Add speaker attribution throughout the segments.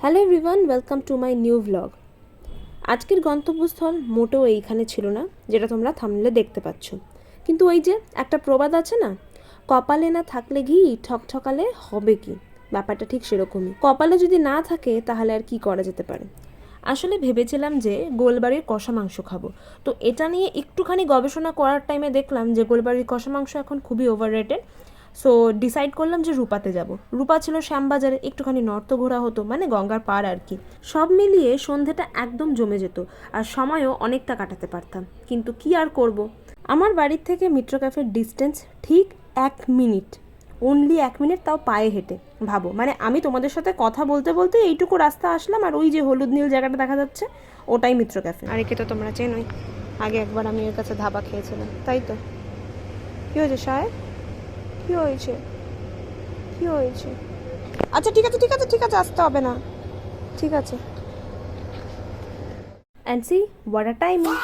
Speaker 1: Hello everyone, welcome to my new vlog. আজকের গন্তব্যস্থল মোটেও এইখানে ছিল না, যেটা তোমরা থাম্বনেলে দেখতে পাচ্ছ। কিন্তু ওই যে একটা প্রবাদ আছে না, কপালে না থাকলে ঘি ঠকঠকালে হবে কি, ব্যাপারটা ঠিক সেরকমই। কপালে যদি না থাকে তাহলে আর কি করা যেতে পারে। আসলে ভেবেছিলাম যে গোলবাড়ির কষা মাংস খাবো, তো এটা নিয়ে একটুখানি গবেষণা করার টাইমে দেখলাম যে গোলবাড়ির কষা মাংস এখন খুবই ওভাররেটেড। সো ডিসাইড করলাম যে রূপাতে যাব। রূপা ছিল শ্যামবাজারে, একটুখানি নর্থ ঘোরা হতো, মানে গঙ্গার পাড় আর কি। সব মিলিয়ে সন্ধেটা একদম জমে যেত, আর সময়ও অনেকটা কাটাতে পারতাম। কিন্তু কি আর করব, আমার বাড়ির থেকে মিত্র ক্যাফের ডিস্টেন্স ঠিক 1 মিনিট, অনলি 1 মিনিট, তাও পায়ে হেঁটে। ভাবো, মানে আমি তোমাদের সাথে কথা বলতে বলতে এইটুকু রাস্তা আসলাম, আর ওই যে হলুদ নীল জায়গাটা দেখা যাচ্ছে ওটাই মিত্র ক্যাফে। আর একে তো তোমরা চেনোই, আগে একবার আমি এর কাছে ধাবা খেয়েছিলাম, তাই তো। কী হয়েছে সাহেব, কী হয়েছে, কী হয়েছে? আচ্ছা ঠিক আছে ঠিক আছে ঠিক আছে, আসতে হবে না, ঠিক আছে। And see what a timing,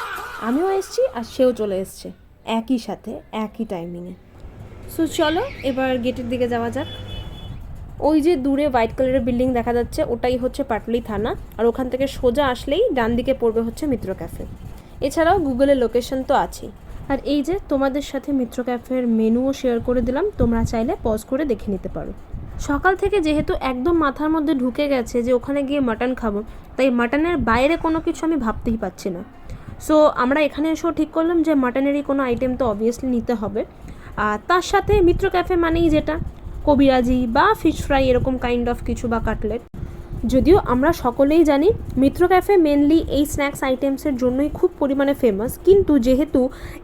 Speaker 1: আমিও এসছি আর সেও চলে এসছে একই সাথে, একই টাইমিংয়ে। সো চলো এবার গেটের দিকে যাওয়া যাক। ওই যে দূরে হোয়াইট কালারের বিল্ডিং দেখা যাচ্ছে, ওটাই হচ্ছে পাটলি থানা, আর ওখান থেকে সোজা আসলেই ডান দিকে পড়বে হচ্ছে মিত্র ক্যাফে। এছাড়াও গুগলের লোকেশন তো আছেই। আর এই যে তোমাদের সাথে মিত্র ক্যাফের মেনুও শেয়ার করে দিলাম, তোমরা চাইলে পজ করে দেখে নিতে পারো। সকাল থেকে যেহেতু একদম মাথার মধ্যে ঢুকে গেছে যে ওখানে গিয়ে মাটন খাবো, তাই মাটনের বাইরে কোনো কিছু আমি ভাবতেই পাচ্ছি না। সো আমরা এখানে এসেও ঠিক করলাম যে মাটনেরই কোনো আইটেম তো অবভিয়াসলি নিতে হবে। আর তার সাথে মিত্র ক্যাফে মানেই যেটা কবিরাজি বা ফিশ ফ্রাই, এরকম কাইন্ড অফ কিছু, বা কাটলেট। যদিও আমরা সকলেই জানি মিত্র ক্যাফে মেনলি এই স্ন্যাক্স আইটেমসের জন্যই খুব পরিমাণে ফেমাস, কিন্তু যেহেতু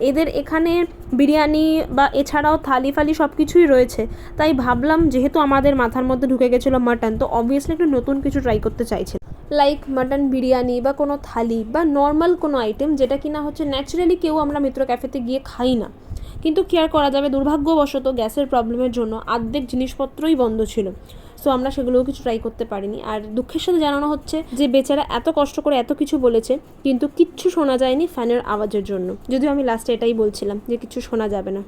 Speaker 1: এদের এখানে বিরিয়ানি বা এছাড়াও থালি ফালি সব কিছুই রয়েছে, তাই ভাবলাম যেহেতু আমাদের মাথার মধ্যে ঢুকে গেছিলো মাটন, তো অবভিয়াসলি একটু নতুন কিছু ট্রাই করতে চাইছে, লাইক মাটন বিরিয়ানি বা কোনো থালি বা নর্মাল কোনো আইটেম, যেটা কিনা হচ্ছে ন্যাচারালি কেউ আমরা মিত্র ক্যাফেতে গিয়ে খাই না। কিন্তু কি আর করা যাবে, দুর্ভাগ্যবশত গ্যাসের প্রবলেমের জন্য অর্ধেক জিনিসপত্রই বন্ধ ছিল। সো আমরা সেগুলোও কিছু ট্রাই করতে পারিনি। আর দুঃখের সাথে জানানো হচ্ছে যে বেচারা এত কষ্ট করে এত কিছু বলেছে, কিন্তু কিচ্ছু শোনা যায়নি ফ্যানের আওয়াজের জন্য। যদিও আমি লাস্টে এটাই বলছিলাম যে কিছু শোনা যাবে না।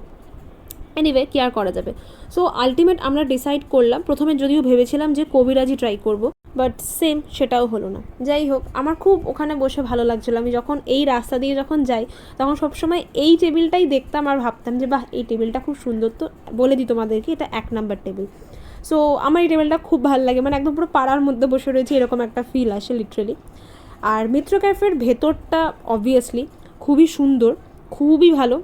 Speaker 1: এনিওয়ে, কি আর করা যাবে। সো আলটিমেট আমরা ডিসাইড করলাম, প্রথমে যদিও ভেবেছিলাম যে কবিরাজি ট্রাই করব, বাট সেম সেটাও হলো না। যাই হোক, আমার খুব ওখানে বসে ভালো লাগছিলো। আমি যখন এই রাস্তা দিয়ে যখন যাই, তখন সবসময় এই টেবিলটাই দেখতাম আর ভাবতাম যে বাহ, এই টেবিলটা খুব সুন্দর। তো বলে দিই তোমাদেরকে, এটা 1 নাম্বার টেবিল। সো আমার এই টেবিলটা খুব ভালো লাগে, মানে একদম পুরো পাড়ার মধ্যে বসে রয়েছে এরকম একটা ফিল আসে লিটারেলি। আর মিত্র ক্যাফের ভেতরটা অবভিয়াসলি খুবই সুন্দর, খুবই ভালো,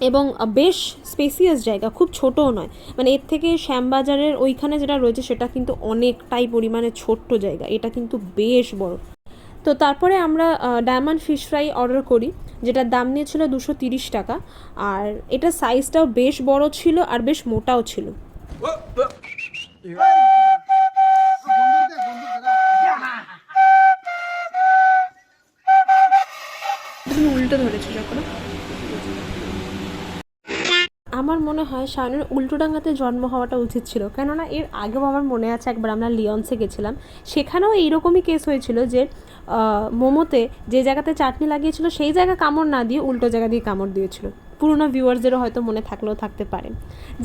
Speaker 1: এবং বেশ স্পেসিয়াস জায়গা, খুব ছোটও নয়। মানে এর থেকে শ্যামবাজারের ওইখানে যেটা রয়েছে সেটা কিন্তু অনেকটাই পরিমাণে ছোট্ট জায়গা, এটা কিন্তু বেশ বড়। তো তারপরে আমরা ডায়মন্ড ফিশ ফ্রাই অর্ডার করি, যেটার দাম নিয়েছিল 230 টাকা। আর এটা সাইজটাও বেশ বড় ছিল আর বেশ মোটাও ছিল। তুমি উল্টো ধরেছো যখন। আমার মনে হয় শায়নের উল্টোডাঙ্গাতে জন্ম হওয়াটা উচিত ছিল, কেননা এর আগেও আমার মনে আছে একবার আমরা লিয়ন্সে গেছিলাম, সেখানেও এইরকমই কেস হয়েছিল যে মোমোতে যে জায়গাতে চাটনি লাগিয়েছিল সেই জায়গা কামড় না দিয়ে উল্টো জায়গা দিয়ে কামড় দিয়েছিল। পুরোনো ভিউয়ার্সদেরও হয়তো মনে থাকলেও থাকতে পারে।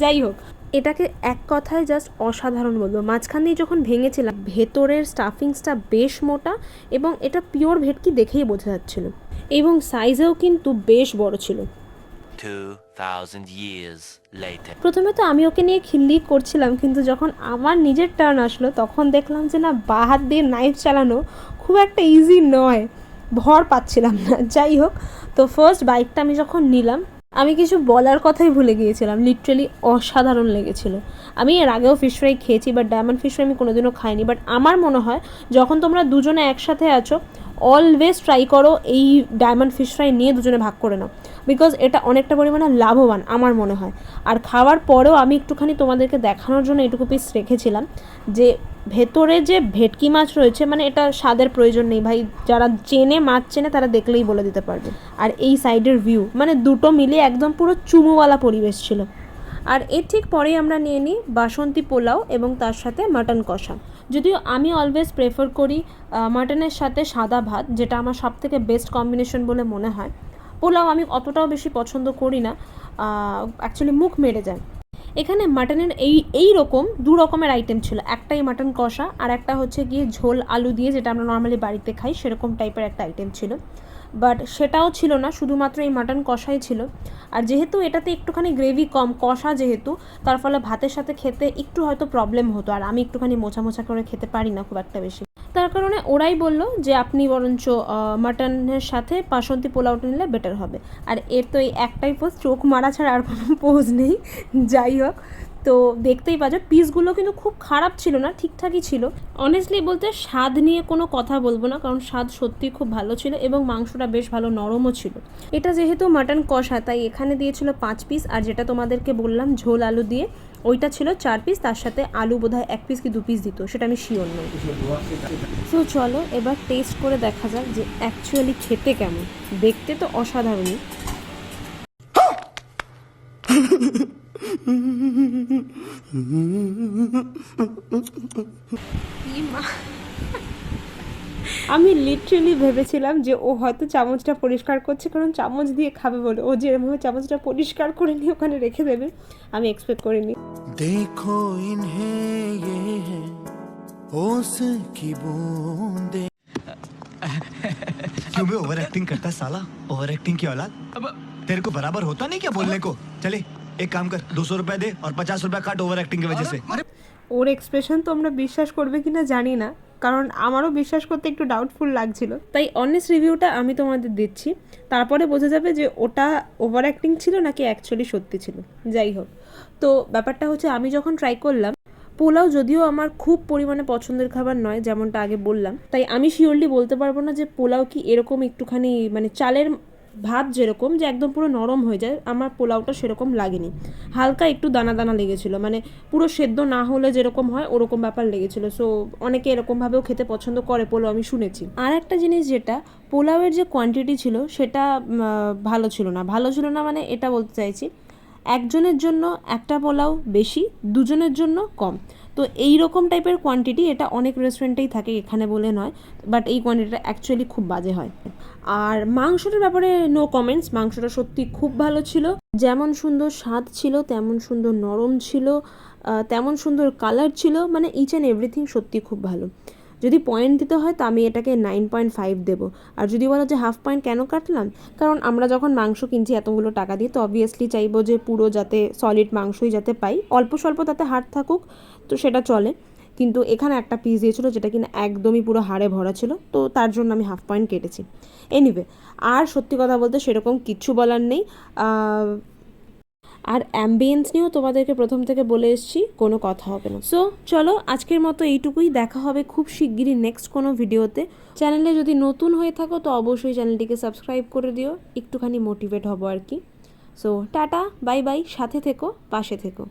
Speaker 1: যাই হোক, এটাকে এক কথায় জাস্ট অসাধারণ বলবো। মাঝখান দিয়ে যখন ভেঙেছিলাম, ভেতরের স্টাফিংসটা বেশ মোটা, এবং এটা পিওর ভেটকি দেখেই বোঝা যাচ্ছিলো, এবং সাইজেও কিন্তু বেশ বড় ছিল।
Speaker 2: 2000 years later.
Speaker 1: প্রথমে তো আমি ওকে নিয়ে খিল্লি করছিলাম, কিন্তু যখন আমার নিজের টার্ন আসলো তখন দেখলাম যে না, বাঁ হাত দিয়ে নাইফ চালানো খুব একটা ইজি নয়, ভর পাচ্ছিলাম না। যাই হোক, তো ফার্স্ট বাইকটা আমি যখন নিলাম, আমি কিছু বলার কথাই ভুলে গিয়েছিলাম, লিটারেলি অসাধারণ লেগেছিল। আমি এর আগেও ফিশ ফ্রাই খেয়েছি, বাট ডায়মন্ড ফিশ ফ্রাই আমি কোনোদিনও খাইনি। বাট আমার মনে হয় যখন তোমরা দুজনে একসাথে আছো, অলওয়েজ ট্রাই করো এই ডায়মন্ড ফিশ ফ্রাই নিয়ে দুজনে ভাগ করে নাও, বিকজ এটা অনেকটা পরিমাণে লাভবান আমার মনে হয়। আর খাওয়ার পরেও আমি একটুখানি তোমাদেরকে দেখানোর জন্য এটুকু পিস রেখেছিলাম যে ভেতরে যে ভেটকি মাছ রয়েছে, মানে এটা স্বাদের প্রয়োজন নেই ভাই, যারা চেনে মাছ চেনে তারা দেখলেই বলে দিতে পারবে। আর এই সাইডের ভিউ, মানে দুটো মিলিয়ে একদম পুরো চুমুওয়ালা পরিবেশ ছিল। আর এর ঠিক পরেই আমরা নিয়ে নিই বাসন্তী পোলাও এবং তার সাথে মাটন কষা। যদিও আমি অলওয়েজ প্রেফার করি মাটনের সাথে সাদা ভাত, যেটা আমার সবথেকে বেস্ট কম্বিনেশন বলে মনে হয়। পোলাও আমি অতটাও বেশি পছন্দ করি না, অ্যাকচুয়ালি মুখ মেরে যায়। এখানে মাটনের এই রকম দু রকমের আইটেম ছিল, একটাই মাটন কষা আর একটা হচ্ছে গিয়ে ঝোল আলু দিয়ে, যেটা আমরা নর্মালি বাড়িতে খাই সেরকম টাইপের একটা আইটেম ছিল। বাট সেটাও ছিল না, শুধুমাত্র এই মাটন কষাই ছিল। আর যেহেতু এটাতে একটুখানি গ্রেভি কম, কষা যেহেতু, তার ফলে ভাতের সাথে খেতে একটু হয়তো প্রবলেম হতো, আর আমি একটুখানি মোছা মোছা করে খেতে পারি না খুব একটা বেশি। তার কারণে ওরাই বলল যে আপনি বরঞ্চ মাটনের সাথে বাসন্তী পোলাওটা নিলে বেটার হবে। আর এর তো এই একটাই পোজ, চোখ মারা ছাড়া আর কোনো পোজ নেই। যাই হোক, তো দেখতেই পাচ্ছ পিসগুলো কিন্তু খুব খারাপ ছিল না, ঠিকঠাকই ছিল। অনেস্টলি বলতে স্বাদ নিয়ে কোনো কথা বলবো না, কারণ স্বাদ সত্যিই খুব ভালো ছিল এবং মাংসটা বেশ ভালো নরমও ছিল। এটা যেহেতু মাটন কষা, তাই এখানে দিয়েছিল 5 পিস, আর যেটা তোমাদেরকে বললাম ঝোল আলু দিয়ে, ওইটা ছিল 4 পিস, তার সাথে আলু বোধহয় 1 পিস কি 2 পিস দিত, সেটা আমি শিওর নই। সো চলো এবার টেস্ট করে দেখা যাক যে অ্যাকচুয়ালি খেতে কেমন। দেখতে তো অসাধারণই। আমি লিটারেলি ভেবেছিলাম যে ও হয়তো চামচটা পরিষ্কার করছে, কারণ চামচ দিয়ে খাবে বলে ও যেরকমভাবে চামচটা পরিষ্কার করে নিয়ে ওখানে রেখে দেবে, আমি এক্সপেক্ট করিনি।
Speaker 3: देखो इन्हें ये है ओस की बूंदे। क्यों बे ओवर एक्टिंग करता है साला, ओवर एक्टिंग की औलाद। अब तेरे को बराबर होता नहीं क्या बोलने को। चले एक काम कर, 200 रुपए दे और 50 रुपए काट ओवर एक्टिंग की वजह से।
Speaker 1: ওর এক্সপ্রেশন তো আমরা বিশ্বাস করবে কিনা জানি না, কারণ আমারও বিশ্বাস করতে একটু ডাউটফুল লাগছিল। তাই অনেস্ট রিভিউটা আমি তোমাদের দিচ্ছি, তারপরে বোঝা যাবে যে ওটা ওভার অ্যাক্টিং ছিল নাকি অ্যাকচুয়ালি সত্যি ছিল। যাই হোক, তো ব্যাপারটা হচ্ছে আমি যখন ট্রাই করলাম, পোলাও যদিও আমার খুব পরিমাণে পছন্দের খাবার নয়, যেমনটা আগে বললাম, তাই আমি শিওরলি বলতে পারবো না যে পোলাও কি এরকম একটুখানি মানে চালের ভাত যেরকম যে একদম পুরো নরম হয়ে যায়, আমার পোলাওটা সেরকম লাগেনি। হালকা একটু দানা দানা লেগেছিলো, মানে পুরো সেদ্ধ না হলে যেরকম হয় ওরকম ব্যাপার লেগেছিলো। সো অনেকে এরকমভাবেও খেতে পছন্দ করে পোলাও, আমি শুনেছি। আর একটা জিনিস যেটা, পোলাওয়ের যে কোয়ান্টিটি ছিল সেটা ভালো ছিল না। ভালো ছিল না মানে এটা বলতে চাইছি, একজনের জন্য একটা পোলাও বেশি, দুজনের জন্য কম। তো এই রকম টাইপের কোয়ান্টিটি এটা অনেক রেস্টুরেন্টেই থাকে, এখানে বলে নয়, বাট এই কোয়ান্টিটিটা অ্যাকচুয়ালি খুব বাজে হয়। আর মাংসটার ব্যাপারে নো কমেন্টস, মাংসটা সত্যি খুব ভালো ছিল। যেমন সুন্দর স্বাদ ছিল, তেমন সুন্দর নরম ছিল, তেমন সুন্দর কালার ছিল, মানে ইচ অ্যান্ড এভরিথিং সত্যি খুব ভালো। যদি পয়েন্ট দিতে হয় তো আমি এটাকে 9.5 দেবো। আর যদি বলো যে হাফ পয়েন্ট কেন কাটলাম, কারণ আমরা যখন মাংস কিনছি এতগুলো টাকা দিয়ে, তো অবভিয়াসলি চাইবো যে পুরো যাতে সলিড মাংসই যাতে পাই, অল্প স্বল্প তাতে হাড় থাকুক, তো সেটা চলে। কিন্তু এখানে একটা পিস দিয়েছিলো যেটা কিনা একদমই পুরো হাড়ে ভরা ছিল, তো তার জন্য আমি হাফ পয়েন্ট কেটেছি। এনিওয়ে, আর সত্যি কথা বলতে সেরকম কিচ্ছু বলার নেই। আর অ্যাম্বিয়েন্স নিয়েও তোমাদেরকে প্রথম থেকে বলে এসেছি, কোনো কথা হবে না। সো চলো আজকের মতো এইটুকুই, দেখা হবে খুব শিগগিরই নেক্সট কোনো ভিডিওতে। চ্যানেলে যদি নতুন হয়ে থাকো তো অবশ্যই চ্যানেলটিকে সাবস্ক্রাইব করে দিও, একটুখানি মোটিভেট হবো আর কি। সো টাটা, বাই বাই, সাথে থেকো, পাশে থেকো।